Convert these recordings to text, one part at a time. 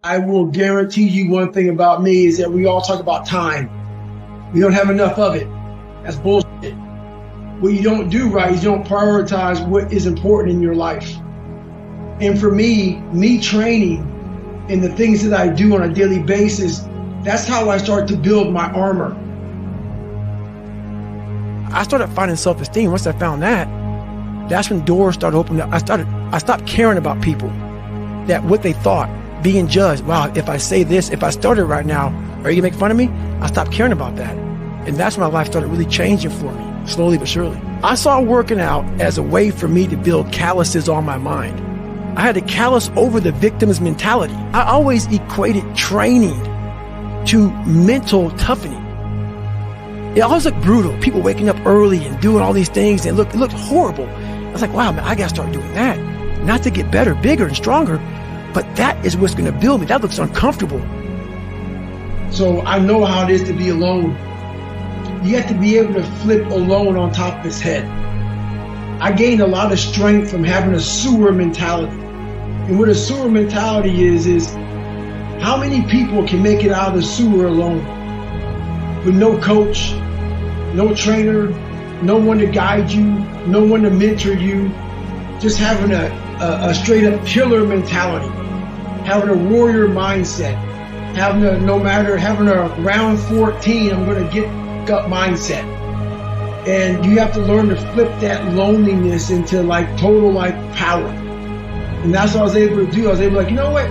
I will guarantee you one thing about me is that we all talk about time. We don't have enough of it. That's bullshit. What you don't do right is you don't prioritize what is important in your life. And for me training and the things that I do on a daily basis, that's how I start to build my armor. I started finding self-esteem. Once I found that, that's when doors started opening up. I stopped caring about people, that what they thought, being judged. Wow, if I say this, if I started right now, are you gonna make fun of me? I stopped caring about that. And that's when my life started really changing for me, slowly but surely. I saw working out as a way for me to build calluses on my mind. I had to callous over the victim's mentality. I always equated training to mental toughening. It always looked brutal. People waking up early and doing all these things, and it looked horrible. I was like, wow, man, I gotta start doing that. Not to get better, bigger, and stronger, but that is what's gonna build me. That looks uncomfortable. So I know how it is to be alone. You have to be able to flip alone on top of his head. I gained a lot of strength from having a sewer mentality. And what a sewer mentality is how many people can make it out of the sewer alone with no coach, no trainer, no one to guide you, no one to mentor you, just having a straight up killer mentality, having a warrior mindset, having a round 14, I'm gonna get up mindset. And you have to learn to flip that loneliness into like total like power. And that's what I was able to do. I was able to like, you know what?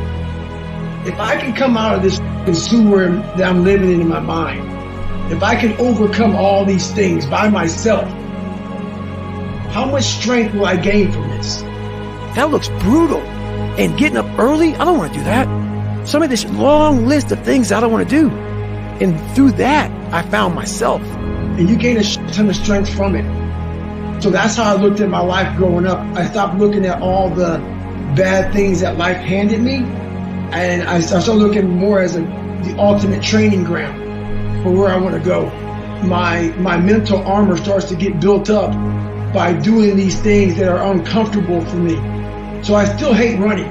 If I can come out of this sewer that I'm living in my mind, if I can overcome all these things by myself, how much strength will I gain from this? That looks brutal. And getting up early, I don't want to do that. So I made this long list of things I don't want to do. And through that, I found myself. And you gain a ton of strength from it. So that's how I looked at my life growing up. I stopped looking at all the bad things that life handed me, and I started looking more as the ultimate training ground for where I want to go. My mental armor starts to get built up by doing these things that are uncomfortable for me. So I still hate running.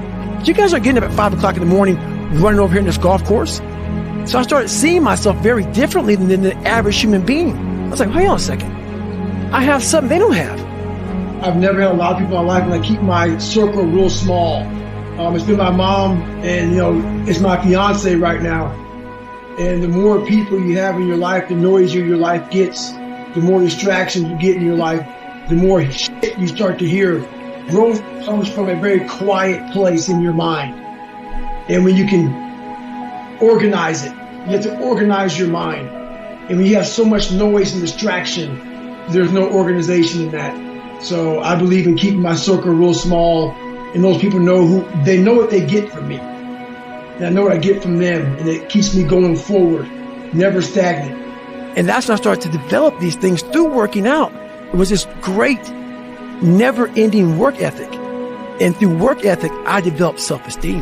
You guys are getting up at 5 o'clock in the morning, running over here in this golf course. So I started seeing myself very differently than the average human being. I was like, hang on a second. I have something they don't have. I've never had a lot of people in my life, and I keep my circle real small. It's been my mom, and it's my fiance right now. And the more people you have in your life, the noisier your life gets. The more distractions you get in your life, the more shit you start to hear. Growth comes from a very quiet place in your mind. And when you can organize it, you have to organize your mind. And when you have so much noise and distraction, there's no organization in that. So I believe in keeping my circle real small, and those people know what they get from me. And I know what I get from them, and it keeps me going forward, never stagnant. And that's when I started to develop these things through working out. It was this great, never-ending work ethic. And through work ethic, I developed self-esteem.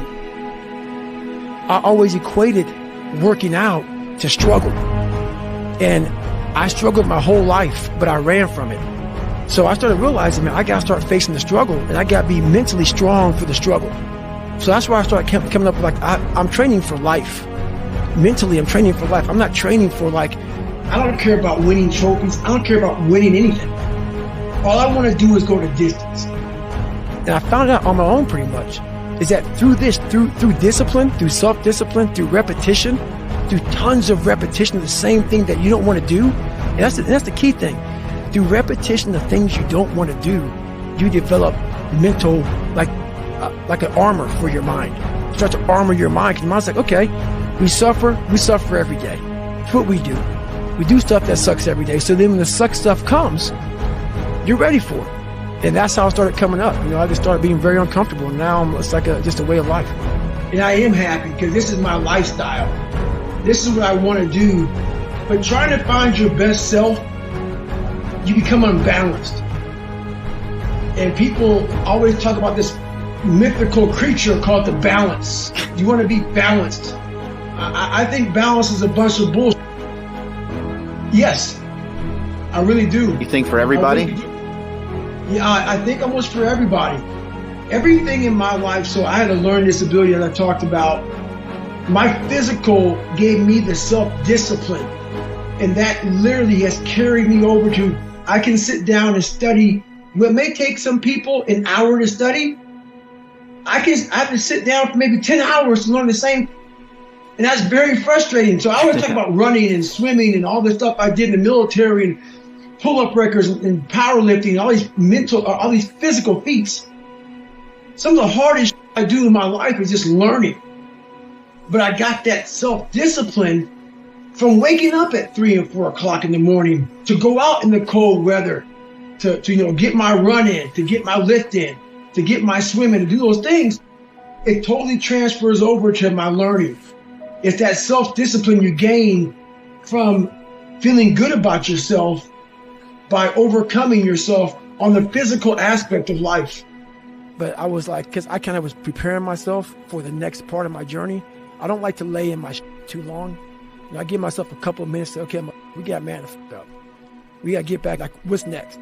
I always equated working out to struggle. And I struggled my whole life, but I ran from it. So I started realizing, man, I got to start facing the struggle, and I got to be mentally strong for the struggle. So that's why I started coming up with I'm training for life. Mentally, I'm training for life. I'm not training for I don't care about winning trophies. I don't care about winning anything. All I want to do is go the distance. And I found out on my own pretty much, is that through discipline, through self-discipline, through repetition, through tons of repetition of the same thing that you don't want to do, and that's the key thing. Through repetition of things you don't want to do, you develop mental, like an armor for your mind. You start to armor your mind, because your mind's like, okay, we suffer every day. That's what we do. We do stuff that sucks every day. So then when the suck stuff comes, you're ready for it. And that's how I started coming up. I just started being very uncomfortable. And now it's like just a way of life. And I am happy because this is my lifestyle. This is what I want to do. But trying to find your best self, you become unbalanced. And people always talk about this mythical creature called the balance. You want to be balanced. I think balance is a bunch of bullshit. Yes, I really do. You think for everybody? Yeah, I think almost for everybody. Everything in my life, so I had a learning disability that I talked about. My physical gave me the self-discipline, and that literally has carried me over to, I can sit down and study what may take some people an hour to study. I have to sit down for maybe 10 hours to learn the same. And that's very frustrating. So I always talk about running and swimming and all the stuff I did in the military and pull-up records and powerlifting, all these physical feats. Some of the hardest I do in my life is just learning. But I got that self-discipline from waking up at 3 and 4 o'clock in the morning to go out in the cold weather, to get my run in, to get my lift in, to get my swim in, to do those things. It totally transfers over to my learning. It's that self-discipline you gain from feeling good about yourself by overcoming yourself on the physical aspect of life. But I was like, because I kind of was preparing myself for the next part of my journey. I don't like to lay in my too long. I give myself a couple of minutes to, okay, we got man to up. We got to get back. Like, what's next?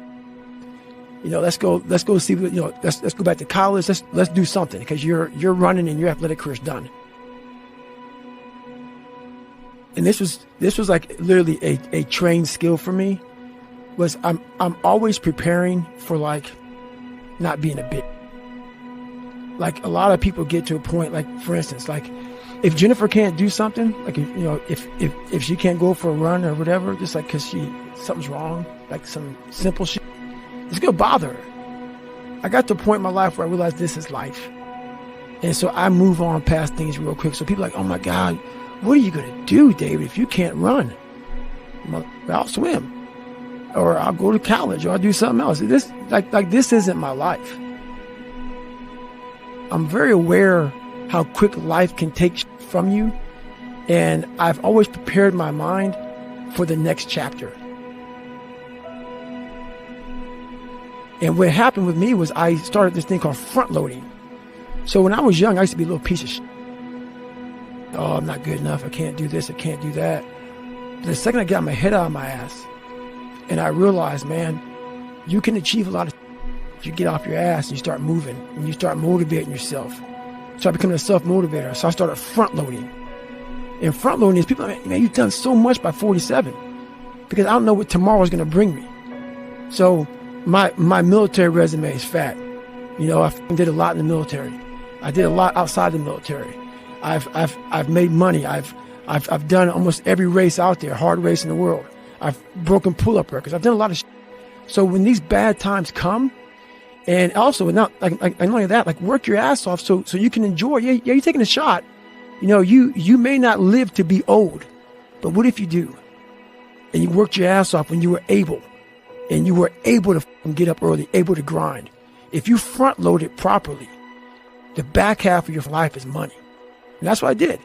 Let's go see, let's go back to college. Let's do something, because you're running and your athletic career's done. And this was like literally a trained skill for me. Was I'm always preparing for like not being a bit. Like a lot of people get to a point, like for instance, like if Jennifer can't do something, like if she can't go for a run or whatever, just like because something's wrong, like some simple shit, it's gonna bother her. I got to a point in my life where I realized this is life, and so I move on past things real quick. So people are like, oh my God, what are you gonna do, David, if you can't run? I'll swim, or I'll go to college, or I'll do something else. This this isn't my life. I'm very aware how quick life can take from you, and I've always prepared my mind for the next chapter. And what happened with me was I started this thing called front loading. So when I was young, I used to be a little piece of shit. Oh, I'm not good enough. I can't do this. I can't do that. But the second I got my head out of my ass and I realized, man, you can achieve a lot of if you get off your ass and you start moving and you start motivating yourself. Start becoming a self-motivator. So I started front loading. And front loading is people are like, man, you've done so much by 47 because I don't know what tomorrow is going to bring me. So my military resume is fat. I did a lot in the military. I did a lot outside the military. I've made money. I've done almost every race out there, hard race in the world. I've broken pull-up records. I've done a lot of shit. So when these bad times come, and also not like not only that, like work your ass off so you can enjoy. Yeah, you're taking a shot. You may not live to be old, but what if you do? And you worked your ass off when you were able, and you were able to get up early, able to grind. If you front load it properly, the back half of your life is money. And that's what I did.